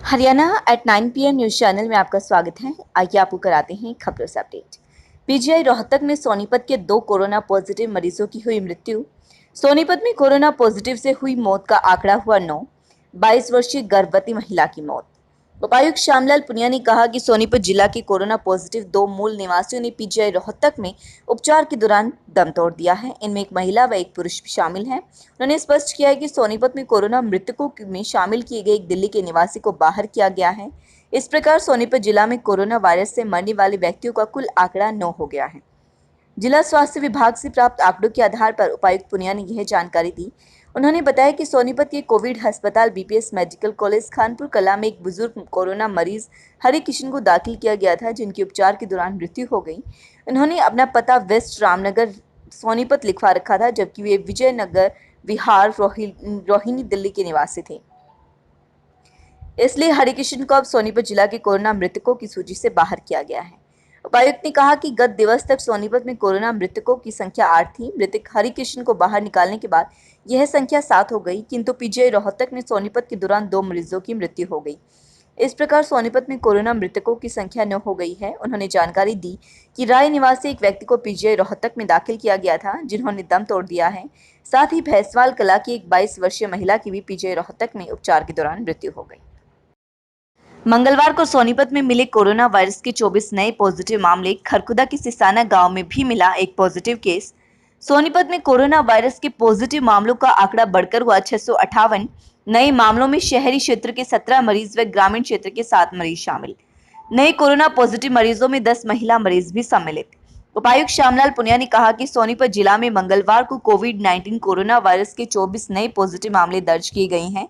Haryana at 9 PM news channel में आपका स्वागत है। आइए आपको कराते हैं खबरों से अपडेट। पीजीआई रोहतक में सोनीपत के 2 कोरोना पॉजिटिव मरीजों की हुई मृत्यु। सोनीपत में कोरोना पॉजिटिव से हुई मौत का आंकड़ा हुआ 9। 22 वर्षीय गर्भवती महिला की मौत। उपायुक्त श्यामलाल पुनिया ने कहा कि सोनीपत जिला के कोरोना पॉजिटिव 2 मूल निवासियों ने पीजीआई रोहतक में उपचार के दौरान दम तोड़ दिया है। इनमें एक महिला व एक पुरुष भी शामिल हैं। उन्होंने स्पष्ट किया है कि सोनीपत में कोरोना मृतकों में शामिल किए गए एक दिल्ली के निवासी को बाहर किया गया है। इस प्रकार सोनीपत जिला में कोरोना वायरस से मरने वाले व्यक्तियों का कुल आंकड़ा 9 हो गया है। जिला स्वास्थ्य विभाग से प्राप्त आंकड़ों के आधार पर उपायुक्त पुनिया ने यह जानकारी दी। उन्होंने बताया कि सोनीपत के कोविड अस्पताल बीपीएस मेडिकल कॉलेज खानपुर कला में एक बुजुर्ग कोरोना मरीज हरि किशन को दाखिल किया गया था, जिनकी उपचार के दौरान मृत्यु हो गई। उन्होंने अपना पता वेस्ट रामनगर सोनीपत लिखवा रखा था, जबकि वे विजयनगर विहार रोहिणी दिल्ली के निवासी थे। इसलिए हरिकिशन को अब सोनीपत जिला के कोरोना मृतकों की सूची से बाहर किया गया है। उपायुक्त ने कहा कि गत दिवस तक सोनीपत में कोरोना मृतकों की संख्या 8 थी। मृतक हरिकिशन को बाहर निकालने के बाद यह संख्या 7 हो गई, किंतु पीजीआई रोहतक में सोनीपत के दौरान 2 मरीजों की मृत्यु हो गई। इस प्रकार सोनीपत में कोरोना मृतकों की संख्या 9 हो गई है। उन्होंने जानकारी दी कि राय निवासी एक व्यक्ति को पीजीआई रोहतक में दाखिल किया गया था, जिन्होंने दम तोड़ दिया है। साथ ही भैंसवाल कला की एक 22 वर्षीय महिला की भी पीजीआई रोहतक में उपचार के दौरान मृत्यु हो गई। मंगलवार को सोनीपत में मिले कोरोना वायरस के 24 नए पॉजिटिव मामले। खरकुदा के सिसाना गांव में भी मिला एक पॉजिटिव केस। सोनीपत में कोरोना वायरस के पॉजिटिव मामलों का आंकड़ा बढ़कर हुआ 658। नए मामलों में शहरी क्षेत्र के 17 मरीज व ग्रामीण क्षेत्र के 7 मरीज शामिल। नए कोरोना पॉजिटिव मरीजों में 10 महिला मरीज भी सम्मिलित। उपायुक्त श्यामलाल पुनिया ने कहा कि सोनीपत जिला में मंगलवार को कोविड-19 कोरोना वायरस के 24 नए पॉजिटिव मामले दर्ज किए गए हैं।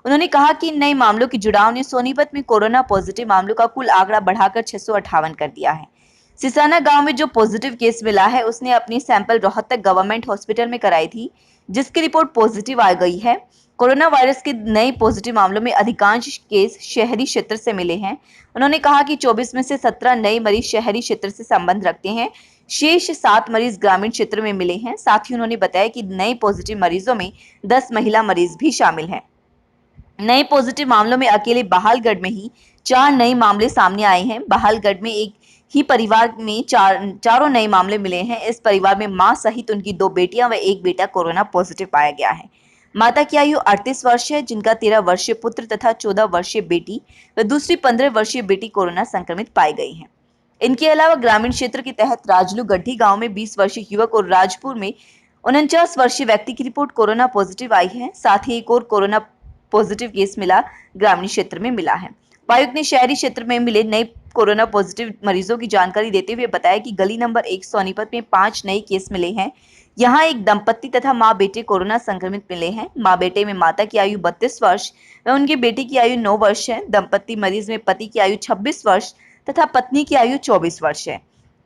उन्होंने कहा कि इन नए मामलों के जुड़ाव ने सोनीपत में कोरोना पॉजिटिव मामलों का कुल आंकड़ा बढ़ाकर 658 कर दिया है। सिसाना गांव में जो पॉजिटिव केस मिला है, उसने अपनी सैंपल रोहतक गवर्नमेंट हॉस्पिटल में कराई थी, जिसकी रिपोर्ट पॉजिटिव आ गई है। कोरोना वायरस के नए पॉजिटिव मामलों में अधिकांश केस शहरी क्षेत्र से मिले हैं। उन्होंने कहा कि 24 में से 17 नए मरीज शहरी क्षेत्र से संबंध रखते हैं, शेष 7 मरीज ग्रामीण क्षेत्र में मिले हैं। साथ ही उन्होंने बताया कि नए पॉजिटिव मरीजों में 10 महिला मरीज भी शामिल हैं। नए पॉजिटिव मामलों में अकेले बहालगढ़ में ही 4 नए मामले सामने आए हैं। बहालगढ़ में एक ही परिवार में चारों नए मामले मिले हैं। इस परिवार में मां सहित उनकी 2 बेटियां व एक बेटा कोरोना पॉजिटिव पाया गया है। माता की आयु 38 वर्ष है, जिनका 13 वर्षीय पुत्र तथा 14 वर्षीय बेटी व दूसरी 15 वर्षीय बेटी कोरोना संक्रमित पाई गई है। इनके अलावा ग्रामीण क्षेत्र के तहत राजलू गड्ढी गांव में 20 वर्षीय युवक और राजपुर में 49 वर्षीय व्यक्ति की रिपोर्ट कोरोना पॉजिटिव आई है। साथ ही एक और कोरोना पॉजिटिव केस मिला ग्रामीण क्षेत्र में मिला है। उपायुक्त ने शहरी क्षेत्र में मिले नए कोरोना पॉजिटिव मरीजों की जानकारी देते हुए बताया कि गली नंबर 1 सोनीपत में 5 नए केस मिले हैं। यहाँ एक दंपत्ति तथा मां बेटे कोरोना संक्रमित मिले हैं। मां बेटे में माता की आयु 32 वर्ष व उनके बेटे की आयु 9 वर्ष है। दंपत्ति मरीज में पति की आयु 26 वर्ष तथा पत्नी की आयु 24 वर्ष है।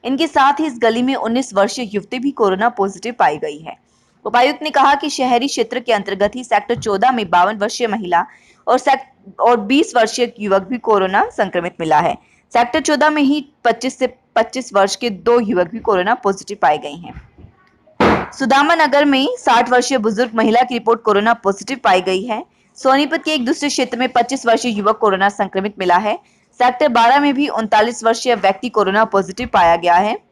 इनके साथ ही इस गली में 19 वर्षीय युवती भी कोरोना पॉजिटिव पाई गई है। उपायुक्त ने कहा कि शहरी क्षेत्र के अंतर्गत ही सेक्टर 14 में 52 वर्षीय महिला और 20 वर्षीय युवक भी कोरोना संक्रमित मिला है। सेक्टर 14 में ही 25 से 25 वर्ष के 2 युवक भी कोरोना पॉजिटिव पाए गए हैं। सुदामा नगर में 60 वर्षीय बुजुर्ग महिला की रिपोर्ट कोरोना पॉजिटिव पाई गई है। सोनीपत के एक दूसरे क्षेत्र में 25 वर्षीय युवक कोरोना संक्रमित मिला है। सेक्टर 12 में भी 39 वर्षीय व्यक्ति कोरोना पॉजिटिव पाया गया है।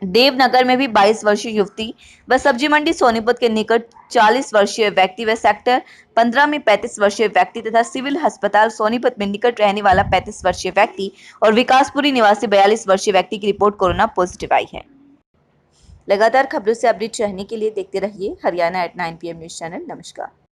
देवनगर में भी 22 वर्षीय युवती व सब्जी मंडी सोनीपत के निकट 40 वर्षीय व्यक्ति व सेक्टर 15 में 35 वर्षीय व्यक्ति तथा सिविल अस्पताल सोनीपत में निकट रहने वाला 35 वर्षीय व्यक्ति और विकासपुरी निवासी 42 वर्षीय व्यक्ति की रिपोर्ट कोरोना पॉजिटिव आई है। लगातार खबरों से अपडेट रहने के लिए देखते रहिए Haryana at 9 PM news channel. नमस्कार।